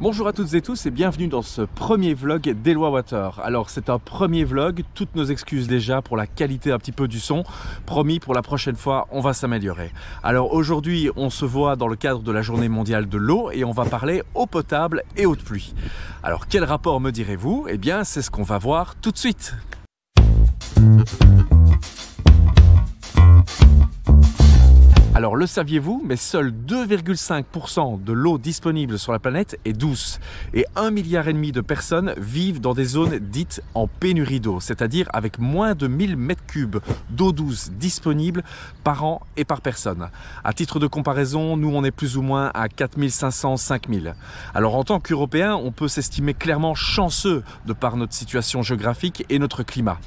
Bonjour à toutes et tous et bienvenue dans ce premier vlog d'Eloi Water. Alors c'est un premier vlog, toutes nos excuses déjà pour la qualité un petit peu du son. Promis, pour la prochaine fois, on va s'améliorer. Alors aujourd'hui, on se voit dans le cadre de la journée mondiale de l'eau et on va parler eau potable et eau de pluie. Alors quel rapport me direz-vous? Eh bien c'est ce qu'on va voir tout de suite. Alors le saviez-vous, mais seuls 2,5% de l'eau disponible sur la planète est douce et 1,5 milliard de personnes vivent dans des zones dites en pénurie d'eau, c'est-à-dire avec moins de 1000 m3 d'eau douce disponible par an et par personne. À titre de comparaison, nous on est plus ou moins à 4500-5000. Alors en tant qu'Européens, on peut s'estimer clairement chanceux de par notre situation géographique et notre climat.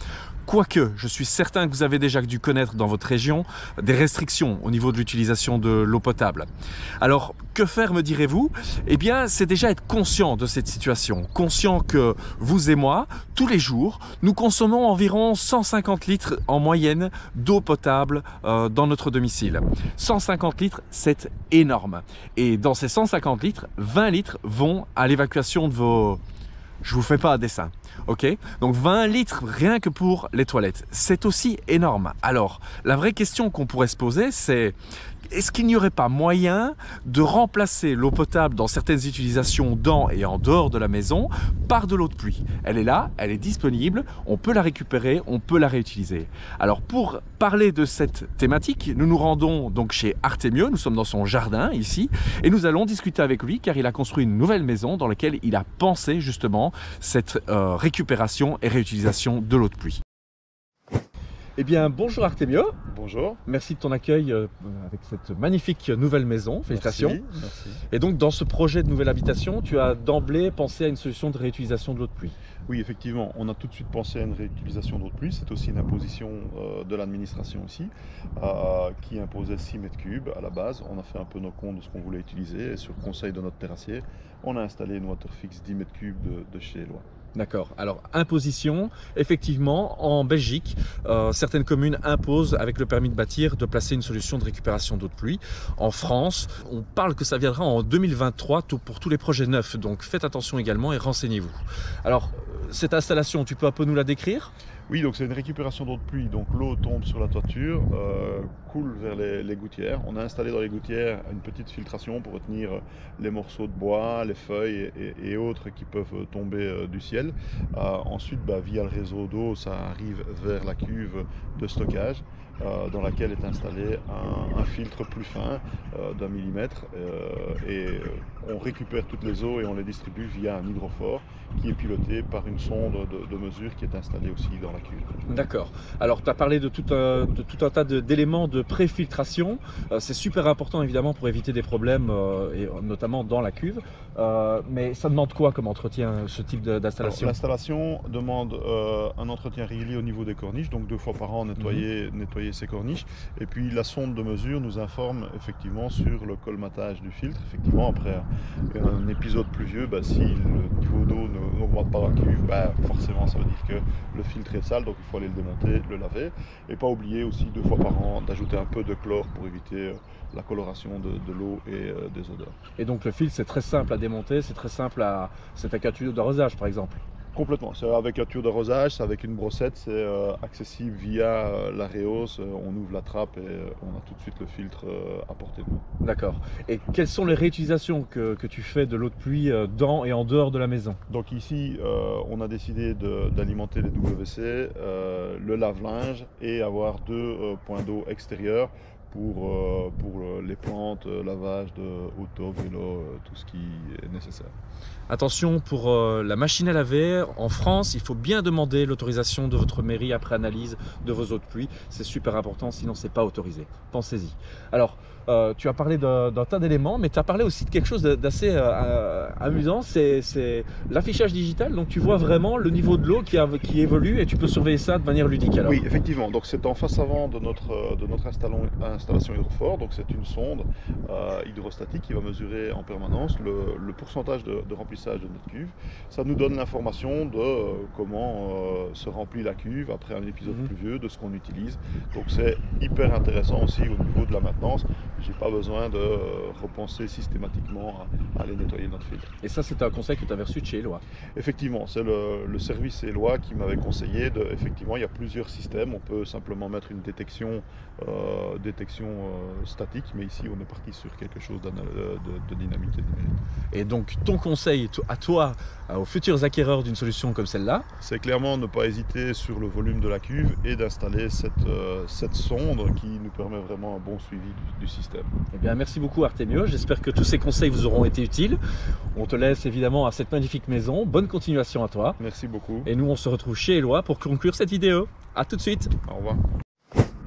Quoique, je suis certain que vous avez déjà dû connaître dans votre région des restrictions au niveau de l'utilisation de l'eau potable. Alors, que faire me direz-vous? Eh bien, c'est déjà être conscient de cette situation. Conscient que vous et moi, tous les jours, nous consommons environ 150 litres en moyenne d'eau potable dans notre domicile. 150 litres, c'est énorme. Et dans ces 150 litres, 20 litres vont à l'évacuation de vos... Je vous fais pas un dessin, ok? Donc 20 litres rien que pour les toilettes. C'est aussi énorme. Alors, la vraie question qu'on pourrait se poser, c'est est-ce qu'il n'y aurait pas moyen de remplacer l'eau potable dans certaines utilisations dans et en dehors de la maison par de l'eau de pluie? Elle est là, elle est disponible, on peut la récupérer, on peut la réutiliser. Alors pour parler de cette thématique, nous nous rendons donc chez Artemio, nous sommes dans son jardin ici, et nous allons discuter avec lui car il a construit une nouvelle maison dans laquelle il a pensé justement cette récupération et réutilisation de l'eau de pluie. Eh bien, bonjour Artemio. Bonjour. Merci de ton accueil avec cette magnifique nouvelle maison. Félicitations. Merci. Et donc, dans ce projet de nouvelle habitation, tu as d'emblée pensé à une solution de réutilisation de l'eau de pluie. Oui, effectivement, on a tout de suite pensé à une réutilisation d'eau de pluie. C'est aussi une imposition de l'administration aussi, qui imposait 6 m3 à la base. On a fait un peu nos comptes de ce qu'on voulait utiliser et sur conseil de notre terrassier, on a installé une Waterfix 10 m3 de chez Eloi. D'accord. Alors, imposition, effectivement, en Belgique, certaines communes imposent, avec le permis de bâtir, de placer une solution de récupération d'eau de pluie. En France, on parle que ça viendra en 2023 pour tous les projets neufs. Donc, faites attention également et renseignez-vous. Alors, cette installation, tu peux un peu nous la décrire ? Oui, donc c'est une récupération d'eau de pluie. Donc l'eau tombe sur la toiture, coule vers les gouttières. On a installé dans les gouttières une petite filtration pour retenir les morceaux de bois, les feuilles et autres qui peuvent tomber du ciel. Ensuite, via le réseau d'eau, ça arrive vers la cuve de stockage dans laquelle est installé un filtre plus fin d'1 millimètre et on récupère toutes les eaux et on les distribue via un hydrophore qui est piloté par une sonde de mesure qui est installée aussi dans la cuve. D'accord. Alors tu as parlé de tout un tas d'éléments de pré-filtration. C'est super important évidemment pour éviter des problèmes, et notamment dans la cuve. Mais ça demande quoi comme entretien, ce type d'installation? L'installation demande un entretien régulier au niveau des corniches, donc 2 fois par an nettoyer ces corniches. Et puis la sonde de mesure nous informe effectivement sur le colmatage du filtre. Effectivement, après un épisode pluvieux, si le niveau d'eau n'augmente pas dans la cuve, forcément ça veut dire que le filtre est sale, donc il faut aller le démonter, le laver. Et pas oublier aussi 2 fois par an d'ajouter un peu de chlore pour éviter la coloration de l'eau et des odeurs. Et donc le filtre c'est très simple à démonter, c'est très simple à... C'est avec un tuyau d'arrosage par exemple? Complètement, c'est avec un tuyau d'arrosage, c'est avec une brossette, c'est accessible via la réhausse, on ouvre la trappe et on a tout de suite le filtre à portée de main. D'accord. Et quelles sont les réutilisations que tu fais de l'eau de pluie dans et en dehors de la maison? Donc ici, on a décidé d'alimenter les WC, le lave-linge et avoir 2 points d'eau extérieurs pour les plantes, lavage de auto, vélo, tout ce qui est nécessaire. Attention pour la machine à laver, en France, il faut bien demander l'autorisation de votre mairie après analyse de vos eaux de pluie. C'est super important, sinon c'est pas autorisé. Pensez-y. Alors, tu as parlé d'un tas d'éléments, mais tu as parlé aussi de quelque chose d'assez amusant, c'est l'affichage digital. Donc tu vois vraiment le niveau de l'eau qui évolue et tu peux surveiller ça de manière ludique. Alors. Oui, effectivement. Donc c'est en face avant de notre installation hydrophore. Donc c'est une sonde hydrostatique qui va mesurer en permanence le pourcentage de remplissage de notre cuve. Ça nous donne l'information de comment se remplit la cuve après un épisode pluvieux, de ce qu'on utilise. Donc c'est hyper intéressant aussi au niveau de la maintenance. j'ai pas besoin de repenser systématiquement à aller nettoyer notre filtre. Et ça, c'est un conseil que tu avais reçu de chez Eloi. Effectivement, c'est le service Eloi qui m'avait conseillé effectivement, il y a plusieurs systèmes. On peut simplement mettre une détection statique, mais ici on est parti sur quelque chose de dynamique et numérique. Et donc ton conseil à toi, aux futurs acquéreurs d'une solution comme celle-là, c'est clairement ne pas hésiter sur le volume de la cuve et d'installer cette sonde qui nous permet vraiment un bon suivi du système. Eh bien, merci beaucoup Artemio, j'espère que tous ces conseils vous auront été utiles. On te laisse évidemment à cette magnifique maison, bonne continuation à toi. Merci beaucoup. Et nous on se retrouve chez Eloi pour conclure cette vidéo. A tout de suite. Au revoir.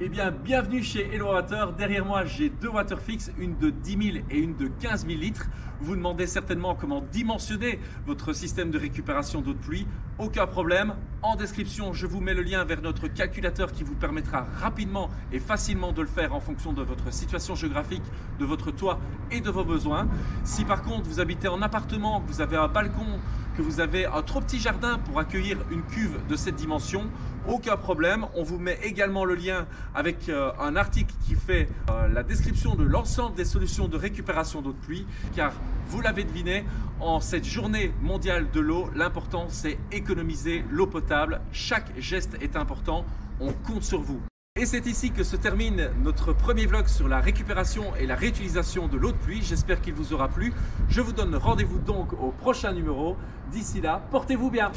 Eh bien, bienvenue chez Eloi Water. Derrière moi, j'ai deux Waterfix, une de 10 000 et une de 15 000 litres. Vous demandez certainement comment dimensionner votre système de récupération d'eau de pluie. Aucun problème. En description, je vous mets le lien vers notre calculateur qui vous permettra rapidement et facilement de le faire en fonction de votre situation géographique, de votre toit et de vos besoins. Si par contre, vous habitez en appartement, que vous avez un balcon, que vous avez un trop petit jardin pour accueillir une cuve de cette dimension, aucun problème. On vous met également le lien avec un article qui fait la description de l'ensemble des solutions de récupération d'eau de pluie, car vous l'avez deviné, en cette journée mondiale de l'eau, l'important c'est économiser l'eau potable. Chaque geste est important, on compte sur vous. Et c'est ici que se termine notre premier vlog sur la récupération et la réutilisation de l'eau de pluie. J'espère qu'il vous aura plu. Je vous donne rendez-vous donc au prochain numéro. D'ici là, portez-vous bien.